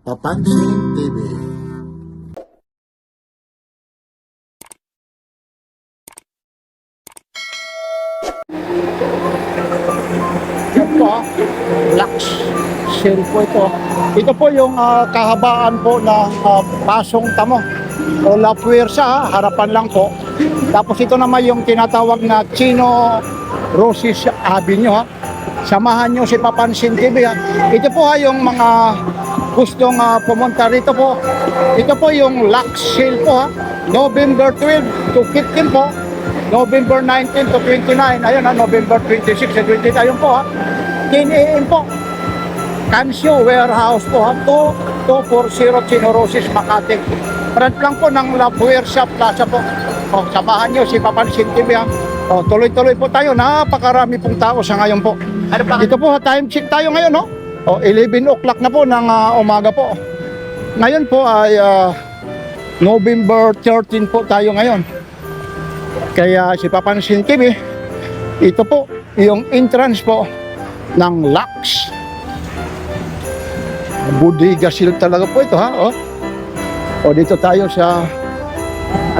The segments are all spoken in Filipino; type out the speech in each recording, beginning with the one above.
Papansin TV. Yan po, Lux Shell po ito. Ito po yung kahabaan po ng Pasong Tamo o La Puersa, harapan lang po. Tapos ito naman yung tinatawag na Chino Rosis Avenue ha. Samahan nyo si Papansin TV ha. Ito po yung mga gustong pumunta rito po. Ito po yung Lux Shell po ha. November 12 to 15 po. November 19 to 29. Ayun ha, November 26 and 28. Ayun po ha. 10 AM po. Cansio Warehouse po ha. 2240 Chino Rosis, Makati. Front lang po ng La Puersa Plaza po. O, samahan nyo si Papansin TV ha. O, tuloy-tuloy po tayo. Napakarami pong tao sa ngayon po. Dito po ha, time check tayo ngayon no. O, 11 o'clock na po ng umaga po. Ngayon po ay November 13 po tayo ngayon. Kaya si Papansin TV, ito po yung entrance po ng Lux. Bodega Shell talaga po ito ha. O dito tayo sa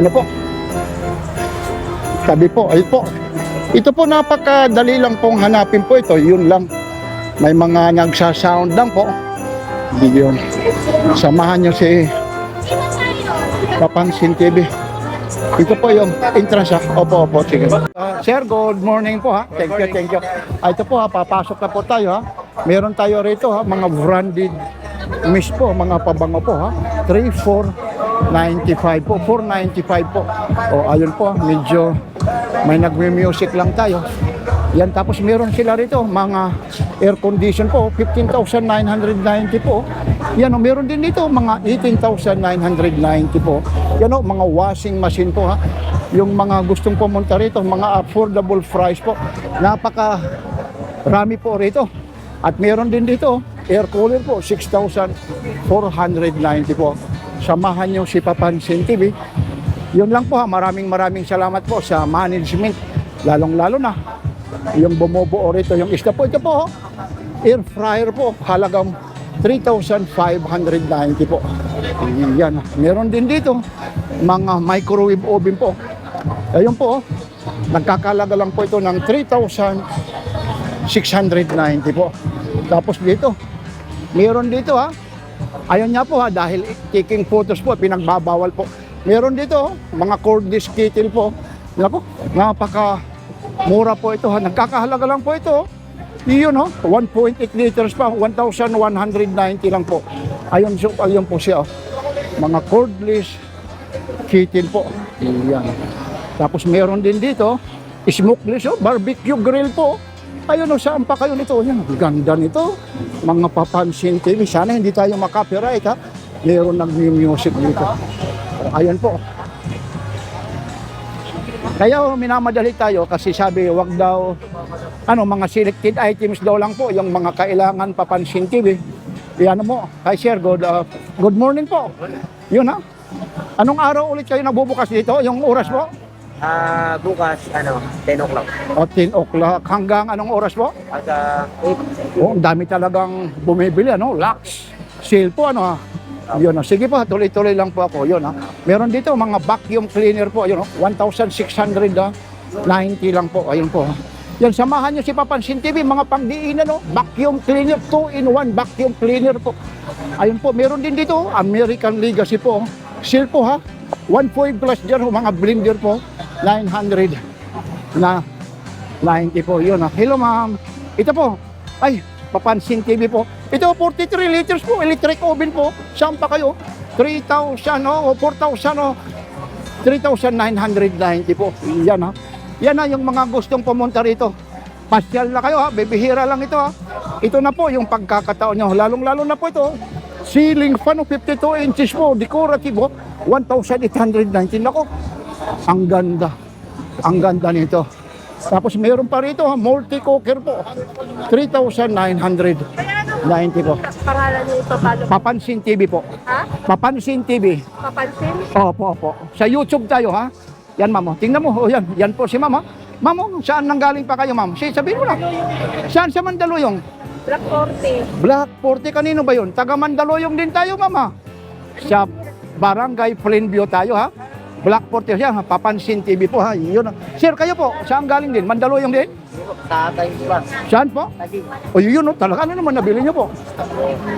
ano po, tabi po, ayun po. Ito po napakadali lang pong hanapin po ito. Yun lang, may mga nagsasound lang po. Yun, samahan nyo si Papansin TV. Ito po yung entrance ha. Opo, sige. Sir, good morning po ha. Thank you. Ito po ha, papasok na po tayo ha. Meron tayo rito ha, mga branded mist po, mga pabango po ha. 3,495 po, 495 po. O ayun po, medyo may nagme-music lang tayo. Yan, tapos meron sila rito mga air condition po, 15,990 po. Yan o, meron din dito mga 18,990 po. Yan o, mga washing machine po ha. Yung mga gustong pumunta rito, mga affordable price po. Napaka rami po rito. At meron din dito, air cooler po, 6,490 po. Samahan nyo si Papansin TV. Yun lang po ha, maraming salamat po sa management. Lalong-lalo na yung bumubuo rito, yung isda po. Ito po, air fryer po, halagang 3,590 po. Yan. Meron din dito mga microwave oven po. Ayun po, nagkakalaga lang po ito ng 3,690 po. Tapos dito, meron dito ha. Ayun nga po ha, dahil taking photos po, pinagbabawal po. Meron dito mga cordless kettle po. Naku, napaka mura po ito ha. Nagkakahalaga lang po ito. Iyon ho, 1.8 liters pa, 1,190 lang po. Ayun po siya. Mga cordless kettle po. Iyan. Tapos meron din dito, smokeless barbecue grill po. Ayun o, saan pa kayo nito? Yan, ganda nito. Mga Papansin TV. Sana hindi tayo makapiright ha. Meron nag-music dito. Ayun po. Kaya minamadali tayo kasi sabi wag daw mga selected items daw lang po yung mga kailangan Papansin TV. Yan mo. Hi sir, good morning po. Yun ha. Anong araw ulit kayo nabubukas dito? Yung oras po? Bukas, 10 o'clock. O 10 o'clock. Hanggang anong oras po? Hanggang 8. Oh, ang dami talagang bumibili Lux Shell po ha. Yun ha. Sige po, tuloy-tuloy lang po ako. Yun ha. Meron dito mga vacuum cleaner po. Yun 1,690 lang po. Ayun po. Yan, samahan nyo si Papansin TV, mga pangdiinan vacuum cleaner, 2-in-1 vacuum cleaner po. Ayun po, meron din dito American Legacy po. Shell po ha. 1.5 plus dyan mga blender po. 900 na 90 po. Yun ha. Hello ma'am. Ito po. Ay, Papansin TV po. Ito 43 liters po. Electric oven po. Saan pa kayo? 3,000 o 4,000 o 3,990 po. Yan ha. Yan ha yung mga gustong pumunta rito. Pasyal na kayo ha. Bibihira lang ito ha. Ito na po yung pagkakataon nyo. Lalong-lalo na po ito. Ceiling fan 52 inches po. Decorative 1,819 ako. Ang ganda. Ang ganda nito. Tapos meron pa rito multi-cooker po. 3,990 po. Pangalan niyo ito, paano? Papansin TV po. Ha? Papansin TV. Papansin? Opo. Sa YouTube tayo ha. Yan ma'am. Tingnan mo. O yan. Yan po si ma'am ha. Ma'am, saan nanggaling pa kayo ma'am? Sabihin mo lang. Saan sa Mandaluyong? Black 40. Black 40, kanino ba yun? Taga Mandaluyong din tayo, mama. Sa Barangay Plainview tayo, ha? Black 40 siya, ha? Papansin TV po, ha? Yun. Sir, kayo po, saan galing din? Mandaluyong din? Sa tayo plus. Saan po? Lagi. O yun, no? Talaga, ano naman nabili niyo po?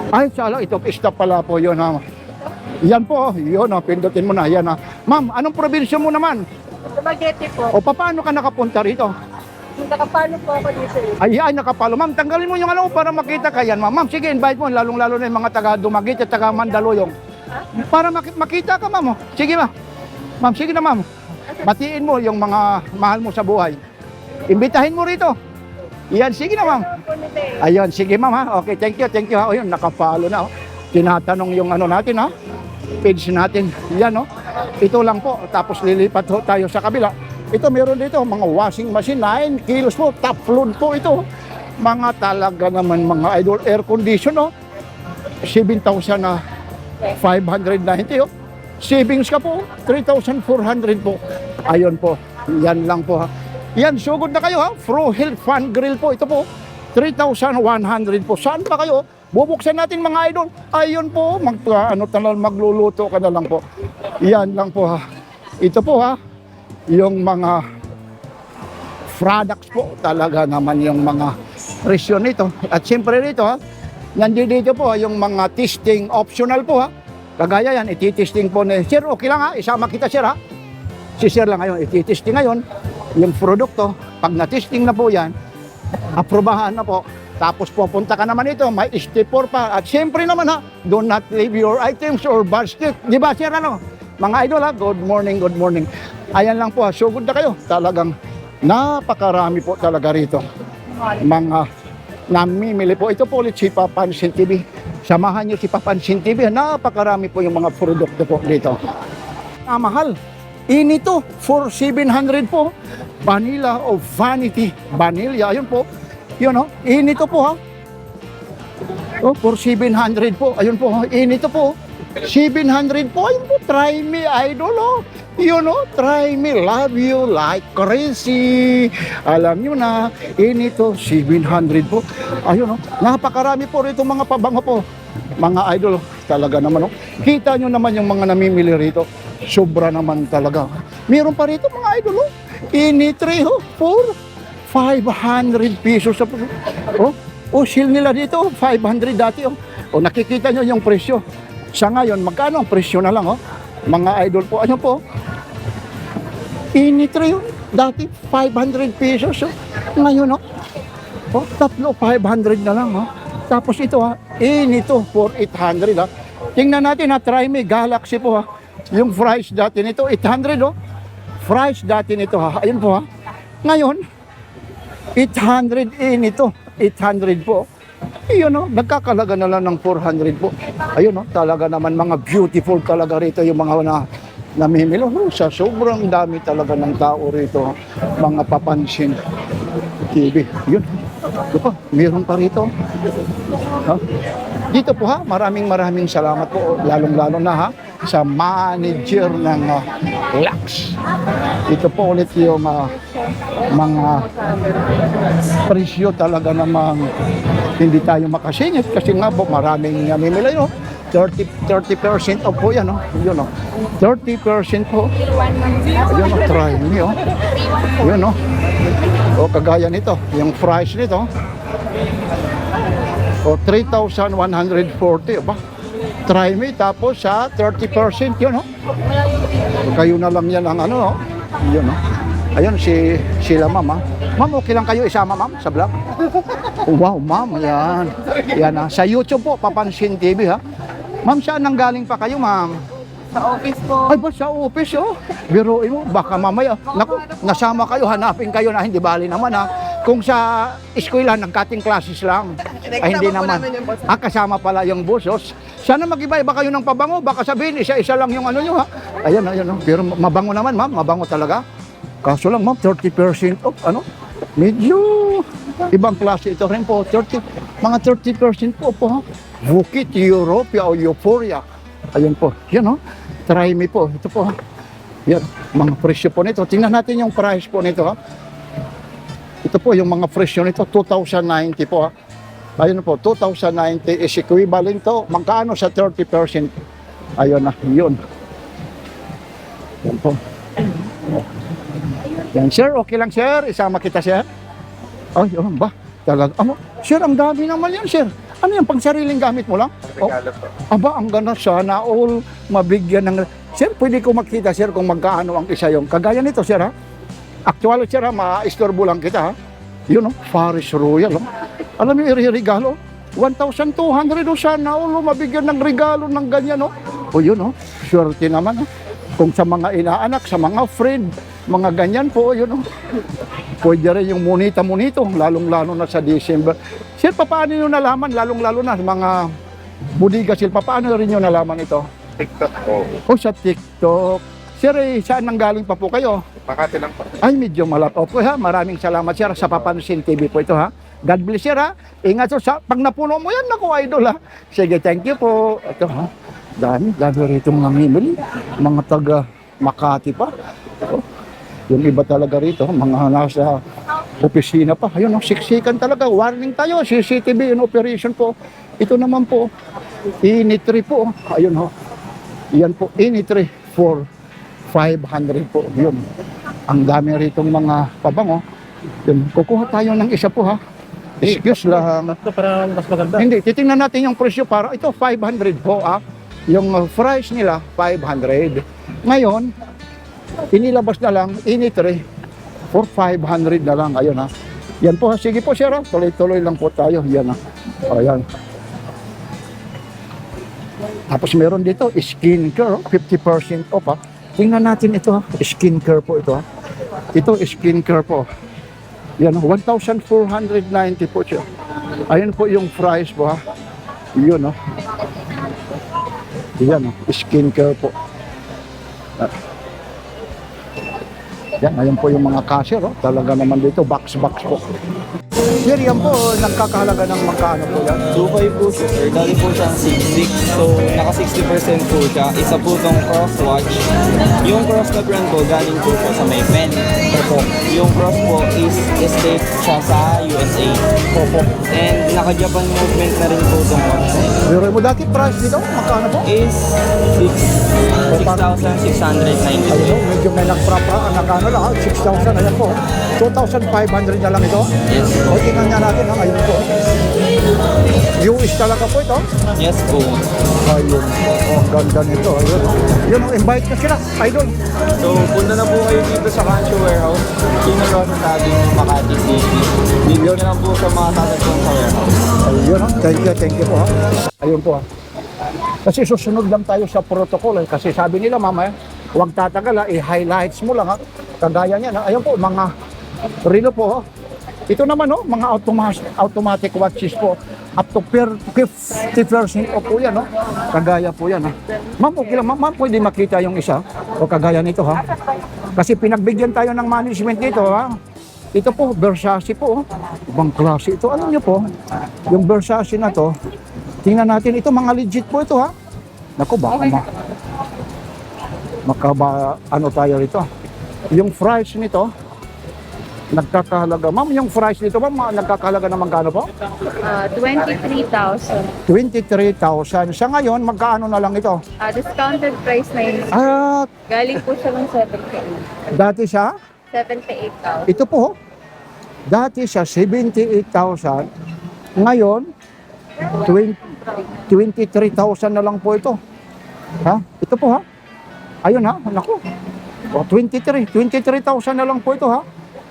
Ay, sala, ito, stop pala po yun, ha? Yan po, yun, ha? Pindutin mo na, yan, ha? Ma'am, anong probinsya mo naman? Spaghetti po. O paano ka nakapunta rito? Nakapalo po ako dito eh. Ay, nakapalo. Ma'am, tanggalin mo yung ano para makita ka yan, ma'am. Ma'am, sige, invite mo, lalong-lalo na yung mga taga Dumaguete at taga Mandaluyong. Para makita ka, ma'am. Oh. Sige, ma'am. Ma'am, sige na, ma'am. Batiin mo yung mga mahal mo sa buhay. Imbitahin mo rito. Yan, sige na, ma'am. Ayun, sige, ma'am, ha. Okay, thank you, ha. O, yun, nakapalo na, oh. Tinatanong yung ano natin, ha. Page natin. Yan, oh. Ito lang po. Tapos lilipat ho tayo sa kabila. Ito, meron dito, mga washing machine, 9 kilos po, top load po ito. Mga talaga naman, mga idol, air condition, oh. 7,590, oh. Savings ka po, 3,400 po. Ayun po, yan lang po, ha. Yan, sugod na kayo, ha. Frohil Fan Grill po, ito po, 3,100 po. Saan ba kayo? Bubuksan natin, mga idol. Ayun po, magluluto ka na lang po. Yan lang po, ha. Ito po, ha. Yung mga products po, talaga naman yung mga presyo nito. At siyempre rito, ha, nandito po yung mga testing optional po, ha. Kagaya yan, ititesting po ni Sir. Okay lang, ha, isama kita, Sir, ha. Si Sir lang ngayon, ititesting ngayon yung produkto. Pag na-testing na po yan, aprobahan na po. Tapos pupunta ka naman ito, may step 4 pa. At siyempre naman, ha, do not leave your items or basket. Di ba, Sir, ano? Mga idol, ha, good morning, good morning. Ayan lang po, ha, sugod na kayo. Talagang napakarami po talaga rito. Mga namimili po. Ito po ulit si Papansin TV. Samahan nyo si Papansin TV. Napakarami po yung mga produkto po dito. Mahal. Inito for 700 po. Vanilla of Vanity. Vanilla, ayun po. Yun, oh. Inito po, ha. Oh, for 700 po. Ayun po, inito po. 700 po. Ayun po, try me, idol, oh. You know, try me, love you like crazy. Alam nyo na, inito, 700 po. Ayun, oh. Napakarami po rito mga pabango po. Mga idol, talaga naman, oh. Kita nyo naman yung mga namimili rito. Sobra naman talaga. Meron pa rito mga idol, oh. Initray, oh, for 500 pesos. Oh, sale nila dito, 500 dati, oh. O, nakikita nyo yung presyo. Sa ngayon, magkano ang presyo na lang, oh? Mga idol po, ano po? Initray, oh. Dati, 500 pesos, oh. Ngayon, oh. Oh, tatlo, 500 na lang, oh. Tapos ito, ha. Inito, for 800, ha. Tingnan natin, ha. Try me, Galaxy po, ha. Yung price dati nito, 800, oh. Price dati nito, ha. Ayun po, ha. Ngayon, 800 inito. 800 po. Ayun, no, nagkakalaga na lang ng 400 po. Ayun, no, talaga naman mga beautiful talaga rito yung mga namimili. Sa sobrang dami talaga ng tao rito, mga Papansin TV. Yun. Ito pa, meron pa rito. Ha? Dito po, ha, maraming salamat po, lalong-lalo na, ha, sa manager ng Lux. Ito po ulit yung mga presyo talaga namang hindi tayo makasingit kasi nga po maraming namimili, no? 30% off po yan, no? Yun, no? 30% po. Ayun, no? Try me, oh. Yun, no? O, kagaya nito, yung price nito, o 3,140, ba? Try me, tapos sa 30%, yun, no? Kayo na lang yan ang ano, no? Yun, no? Ayun, sila, ma'am, ha? Ma'am, okay lang kayo isama, ma'am, sa vlog? Wow, ma'am, yan. Yan, ha? Sa YouTube po, Papansin TV, ha? Ma'am, saan nang galing pa kayo, ma'am? Sa office po. Ay ba, sa office, oh? Biruin mo, baka mamaya. Naku, nasama kayo, hanapin kayo na hindi bali naman, ha? Kung sa eskwela, nag-cutting classes lang. Ay, hindi naman. Kasama pala yung busos. Sana mag-iba-iba kayo ng pabango. Baka sabihin, isa-isa lang yung ano nyo, ha? Ayan, oh. Pero mabango naman, ma'am. Mabango talaga. Kaso lang, ma'am, 30% off, ano? Medyo ibang klase ito rin po. Mga 30% po, ha? Bukit, Europea o Euphoria. Ayun po. Yan, oh. Try me po. Ito po, ha? Yan. Mga presyo po nito. Tingnan natin yung price po nito, ha? Ito po, yung mga presyo nito, 2,090 po, ha? Ayun po, 2,090 is equivalent to. Magkano sa 30%? Ayun na, yun. Yan po. Yan, sir, okay lang, sir. Isama kita, sir. Ay, yun ba? Talaga. Sir, ang dami naman yan, sir. Ano yan, pang sariling gamit mo lang? Regalo po. Aba, ang ganda, sana all mabigyan ng... Sir, pwede ko makita, sir, kung magkaano ang isa yung kagaya nito, sir, ha? Actually, sir, ha, ma-istorbo lang kita, ha? Yun, oh, Paris Royal, oh. Alam mo, regalo 1,200, oh, sana all mabigyan ng regalo ng ganyan, oh. O yun, oh, swerte naman, oh. Kung sa mga inaanak, sa mga friend, mga ganyan po, yun, oh. Pwede rin yung munita-munito, lalong-lalo na sa December. Sir, paano nyo nalaman, lalong-lalo na sa mga budiga, sir, paano rin nyo nalaman ito? TikTok po. O sa TikTok. Sir, saan nanggaling pa po kayo? Makati lang po. Ay, medyo malapot po, ha. Maraming salamat, sir, sa Papansin TV po ito, ha. God bless, sir, ha. Ingat, sir, pag napuno mo yan, naku, idol, ha. Sige, thank you po. Ito, ha. Dami rito mga mimili. Mga taga Makati pa. Oh. Yung iba talaga rito, mga nasa opisina pa. Ayun, siksikan talaga. Warning tayo, CCTV in operation po. Ito naman po, Initri po. Ayun, ho. Yan po, Initri for 500 po. Yun. Ang dami rito mga pabango. Yun. Kukuha tayo ng isa po, ha. Excuse lang. Para mas maganda. Hindi, titingnan natin yung presyo para ito 500 po, ah. Yung price nila 500. Ngayon, inilabas na lang Initri for 500 na lang. Ayun, ha. Yan po, sige po, sir, ha. Tuloy-tuloy lang po tayo. Yan, ha. Ayan. Tapos meron dito skincare, 50% off, ha. Tingnan natin ito, ha. Skincare po ito, ha. Ito skincare po. Yan, 1,490 po siya. Ayun po yung price po, ha. Yun, ha. Yan, skincare po. Yan, ayun po yung mga cashier, oh. Talaga naman dito, box-box po. Sir, yan po, nagkakahalaga ng magkano po yan? 2.5 po siya, sir. Dali po siyang 6.6. So, naka 60% po siya. Isa po itong cross watch. Yung cross na brand po, galing po siya sa may pen. Opo. Yung cross po is estate siya sa USA. Opo. And naka-Japan movement na rin po itong watch. Pero mo dati price dito, magkano po? Is 6,690. Ayun, medyo may nagano lang, 6,000, ayan po. 2,500 na lang ito. Yes po. O, tingnan nga natin, ha, ayun po. US talaga po ito. Yes po. Ayun, oh, ang ganda nito. Ayun, yun, invite na sila, idol. So, punta na po kayo dito sa Rancho Warehouse. Kinulot sa sabi ng Makati City. Dito na lang po sa mga tatagpong sa warehouse. Ayun, ha, thank you po, ha. Ayun po, ha. Kasi susunod lang tayo sa protocol, eh. Kasi sabi nila, mamaya, huwag tatagal, ha, i-highlights mo lang, ha. Kagaya niyan, ha. Ayun po, mga relo po, ha. Ito naman, oh, mga automatic watches po. Up to 50% off po yan, no? Kagaya po yan, ha. Ma'am, okay lang, ma'am, pwede makita yung isa. O kagaya nito, ha. Kasi pinagbigyan tayo ng management dito, ha. Ito po, Versace po, oh. Ibang klase ito. Alam niyo po, yung Versace na to, tingnan natin, ito mga legit po ito, ha. Naku, baka ano tayo rito. Yung price nito, nagkakahalaga. Ma'am, yung price nito, ma'am, nagkakahalaga na magkano po? 23,000. 23,000. Sa ngayon, magkano na lang ito? Discounted price na yun. Ah, Galing po siya ng 78. dati siya, 78,000. ito po, dati siya 78,000. Ngayon, 23,000 na lang po ito. Ha? Ito po, ha? Ayun, ha? Naku. O, 23,000 na lang po ito, ha?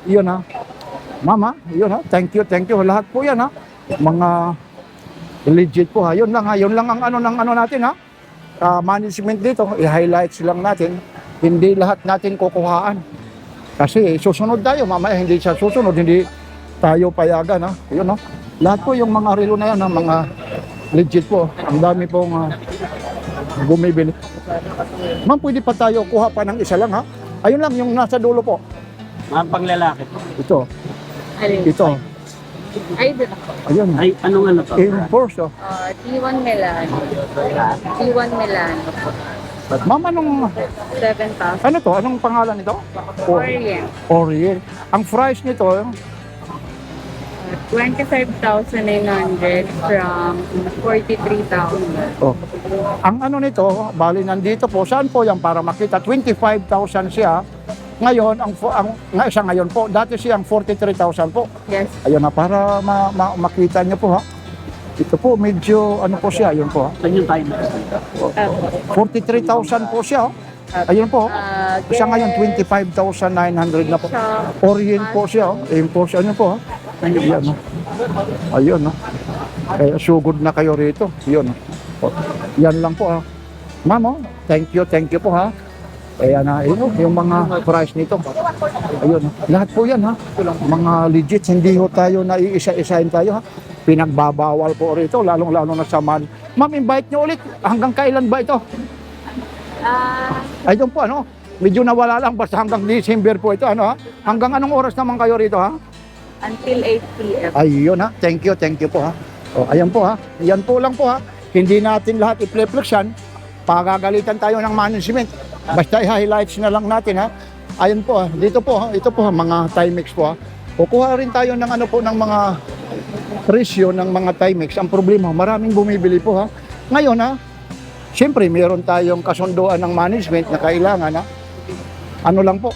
Yun, ha? Mama, yun, ha? Thank you. Lahat po yan, ha? Mga legit po, ha? Yun lang, ha? Yun lang ang ano natin, ha? Management dito, i-highlights lang natin. Hindi lahat natin kukuhaan. Kasi susunod tayo, mamaya hindi siya susunod, hindi tayo payagan, ha? Yun, ha? Lahat po yung mga relo na yan, ha? Mga legit po. Ang dami pong bumibili. Ma'am, pwede pa tayo kuha pa ng isa lang, ha? Ayun lang, yung nasa dulo po. Mga panglalaki. Ito. Alin? Ito. Ay, dito po. Ayun. Ay, anong ano to? Enforce, oh. T1 Milano. T1 Milano po. Ma'am, anong, 7,000. ano to? Anong pangalan nito? Orient. Orient. Ang price nito, 25,900 from 43,000. Oh. Ang ano nito, bali nandito po, saan po yan para makita? 25,000 siya. Ngayon, siya ngayon po, dati siyang 43,000 po. Yes. Ayun na, para makita niyo po ha. Ito po, medyo ano po siya, ayun po ha. Saan yung time? 43,000 po siya. Ayun po. Siya ngayon, 25,900 na po. Orient po siya. Ayun po siya, ano po ha. Ayun, no? Ayun, no? Kaya sugod na kayo rito. Yun, no? Yan lang po ha. Ma'am, oh, thank you po ha. Kaya na, yung mga price nito. Ayun, lahat po yan ha. Mga legit, hindi ho tayo na iisa-isahin tayo ha. Pinagbabawal po rito, lalong-lalo na sa man. Ma'am, invite nyo ulit. Hanggang kailan ba ito? Ayun po, ano? Medyo nawala lang, basta hanggang December po ito, ano ha? Hanggang anong oras naman kayo rito ha? Until 8 p.m. Ayun ha, thank you po ha. O, ayan po ha, yan po lang po ha. Hindi natin lahat i-flex yan. Pagagalitan tayo ng management. Basta i-highlights na lang natin ha. Ayun po ha, dito po ha, ito po ha, mga Timex po ha. Kukuha rin tayo ng ano po, ng mga presyo ng mga Timex. Ang problema, maraming bumibili po ha. Ngayon ha, siyempre meron tayong kasunduan ng management na kailangan ha. Ano lang po,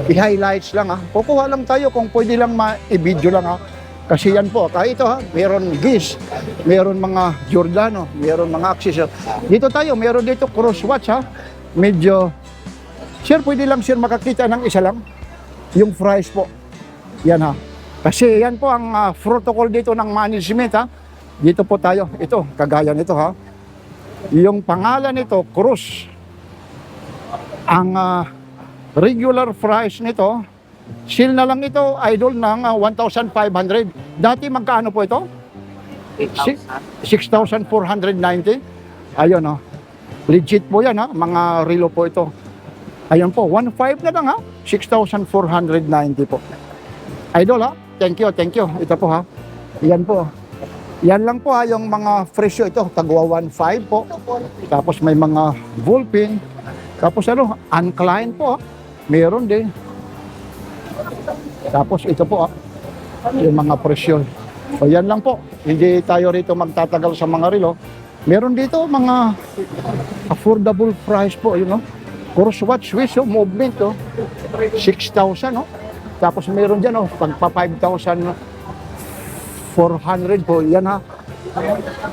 i-highlights lang ha. Kukuha lang tayo kung pwede lang i-video lang ha. Kasi yan po, kahit ito ha, meron GIS, meron mga Giordano, meron mga Axis. Dito tayo, meron dito crosswatch ha. Medyo, sir, pwede lang sir makakita ng isa lang. Yung price po. Yan ha. Kasi yan po ang protocol dito ng management ha. Dito po tayo, ito, kagaya nito ha. Yung pangalan nito, Cruz. Ang regular price nito, sale na lang ito, idol, ng 1,500. Dati magkaano po ito? 6,490. Ayun ha. Legit po yan ha, mga relo po ito. Ayun po, 1,500 na lang ha, 6,490 po. Idol ha, thank you. Ito po ha, yan po. Yan lang po ha, yung mga presyo ito, tagwa 1,500 po. Tapos may mga ballpen. Tapos ano, uncline po ha, meron din. Tapos ito po ha, yung mga presyo. O yan lang po, hindi tayo rito magtatagal sa mga relo. Meron dito mga affordable price po, yun, no? Crosswatch Swiss, oh, movement, oh. 6,000, no? Tapos meron dyan, oh, pagpa 5,400 po, yan ha.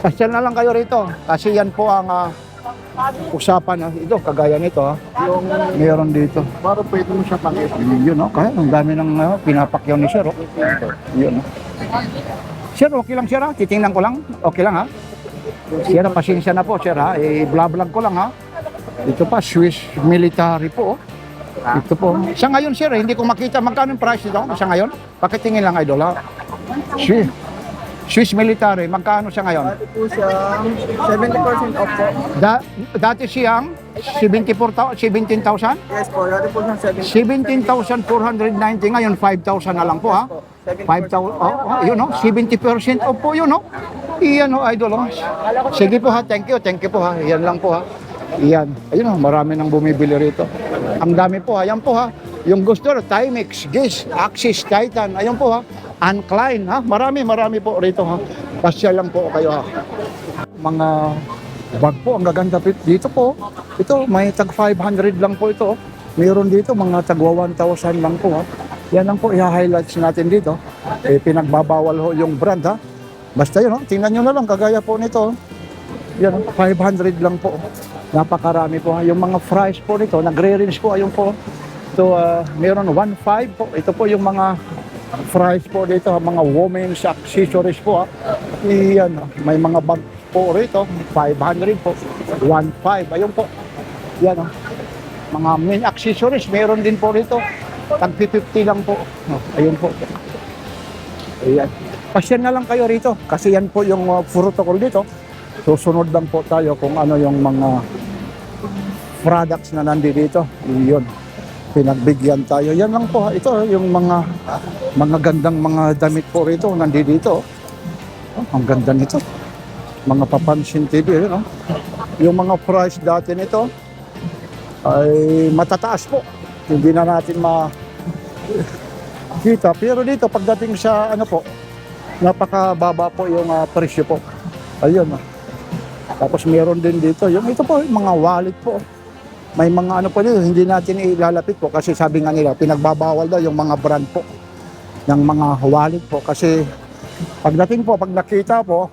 Kasi na lang kayo rito, kasi yan po ang usapan, ito, kagaya nito, ha. Yung meron dito. Para pwede mo siya pakita. Yun, no? Kaya ang dami ng pinapakyaw ni Sir, oh. Yun, no? Sir, okay lang, Sir, ha? Titingnan ko lang, okay lang, ha? Sir, pasensya na po, Sir, ha? I-vlog ko lang, ha? Ito pa, Swiss military po, oh. Ito po. Sa ngayon, Sir, hindi ko makita magkano yung price nito. Sa ngayon, pakitingin lang, idol, ha? Swiss military, magkano siya ngayon? Dati po siya 70% off po. Dati siyang 17,000? Yes po, dati po siyang 17,490, ngayon 5,000 na lang po, ha? 5,000, yun, no? 70% off po yun, no? Iyan, no, idol, oh. Sige po, ha? Thank you po, ha? Iyan lang po, ha? Iyan. Ayun, oh, marami nang bumibili rito. Ang dami po, ha? Ayan po, ha? Yung gusto, Timex, GIS, Axis, Titan, ayun po, ha? Uncline, ha? Marami po rito, ha? Pasya lang po kayo, ha? Mga bag po, ang gaganda dito po. Ito, may tag 500 lang po ito. Mayroon dito, mga tagwa 1,000 lang po, ha? Yan lang po, i-highlights natin dito. Pinagbabawal ho yung brand, ha? Basta yun, ha? Tingnan nyo na lang, kagaya po nito. Yan, 500 lang po. Napakarami po, ha? Yung mga price po nito, nagre-range po, ayun po. Ito, mayroon 1,500 po. Ito po yung mga price po dito, mga women's accessories po, ha? Yan, may mga bag po rito, 500 po, 1,500, ayun po. Yan, mga main accessories, meron din po rito, tag 50 lang po. Ayun po. Ayan. Pasyan na lang kayo rito, kasi yan po yung protocol dito. Susunod lang po tayo kung ano yung mga products na nandito. Yun. Pinagbigyan tayo. Yan lang po. Ito yung mga gandang mga damit po rito nandito. Oh, ang ganda nito. Mga papansin TV, no? Yung mga price dati nito ay matataas po. Hindi na natin makita. Pero dito pagdating sa ano po, Napakababa po yung presyo po. Ayun. Tapos meron din dito. Yung ito po, yung mga wallet po. May mga ano po dito, hindi natin ilalapit po kasi sabi nga nila, pinagbabawal daw yung mga brand po ng mga wallet po. Kasi pagdating po, pag nakita po,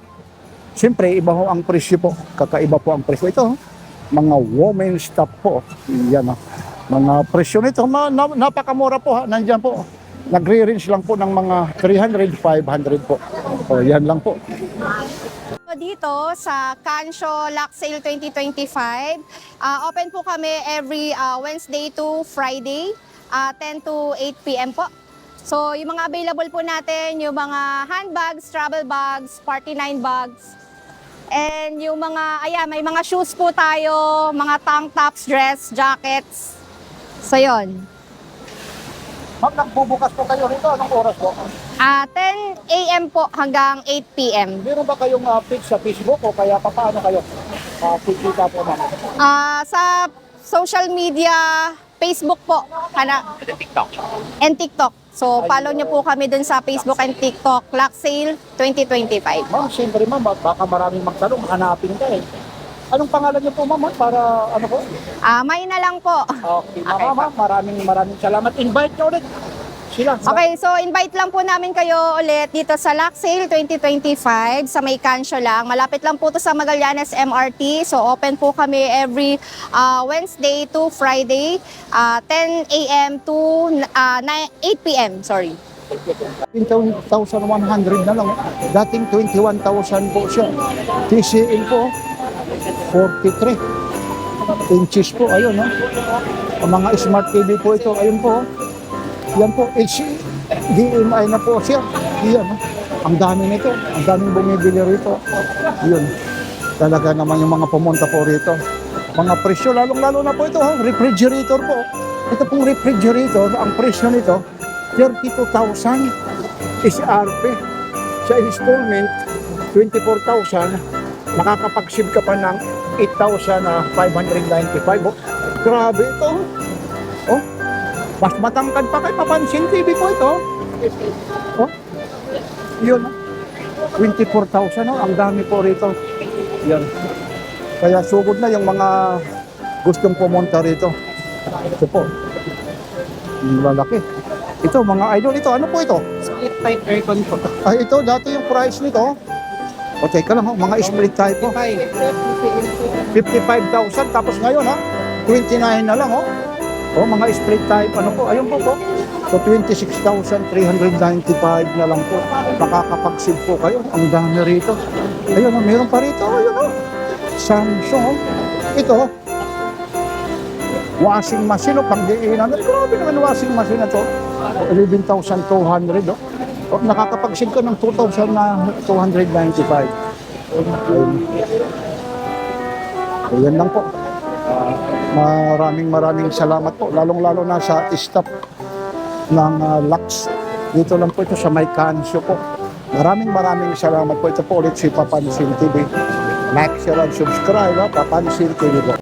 siyempre iba ho ang presyo po. Kakaiba po ang presyo. Ito, mga women's stuff po. Yan mga presyo nito, napakamura po ha. Nandiyan po. Nagre-range lang po ng mga 300, 500 po. O, yan lang po. Dito sa Cansho Lock Sale 2025, open po kami every Wednesday to Friday, 10 to 8 p.m. po. So yung mga available po natin, yung mga handbags, travel bags, party 9 bags, and yung mga, may mga shoes po tayo, mga tank tops, dress, jackets. So yun. Ma'am, nagbubukas po kayo rito. Anong oras po? 10 a.m. po hanggang 8 p.m. Meron ba kayong page sa Facebook o kaya paano kayo? Kikita po ma'am. Sa social media, Facebook po, and TikTok. So, follow niyo po kami dun sa Facebook and TikTok, Lock Sale 2025. Ma'am, siyempre ma'am, baka maraming magtanong, hanapin ka eh. Anong pangalan niyo po ma'am? Para ano po? May na lang po. Okay, ma'am, maraming salamat. Invite niyo ulit sila. Okay, so invite lang po namin kayo ulit dito sa Lock Sale 2025 sa May Cansho lang. Malapit lang po to sa Magallanes MRT. So open po kami every Wednesday to Friday, 10 a.m. to 8 p.m. Sorry. 1,100 na lang. Dating 21,000 po siya. TCL po, 43 inches po. Ayun, no? Ang mga smart TV po ito. Ayun po. Yan po, HDMI na po siya. Yan, no? Ang dami nito. Ang daming bumibili rito. Yun. Talaga naman yung mga pumunta po rito. Mga presyo, lalong-lalo na po ito. Refrigerator po. Ito pong refrigerator, ang presyo nito, 32,000 SRP. Sa installment, 24,000. Makakapag-save ka pa ng 8,595. Oh, grabe ito. Oh, mas matangkad pa kay Papansin TV po ito. Oh, yun. 24,000. Oh, ang dami po rito. Yan. Kaya sugod na yung mga gustong pumunta rito. Ito po. Lalaki. Ito, mga idol, ito. Ano po ito? Split type aircon po. Ay, ito, dati yung price nito. O, teka lang, mga split type po. 55,000, tapos ngayon, 29 na lang, O, mga split type, ano po, ayun po po. So, 26,395 na lang po. Makakapag-save po kayo. Ang dami rito. Ayun, meron pa rito. Ayun, Samsung, Ito, washing machine, pangdiinan. Grabe naman washing machine na to. 11,200, O, nakakapag-save ka ng 2,295. Ayan lang po. Maraming salamat po. Lalong-lalo na sa staff ng Lux. Dito lang po ito sa May Cansho po. Maraming salamat po. Ito po ulit si Papansin TV. Like, share, and subscribe. Papansin TV po.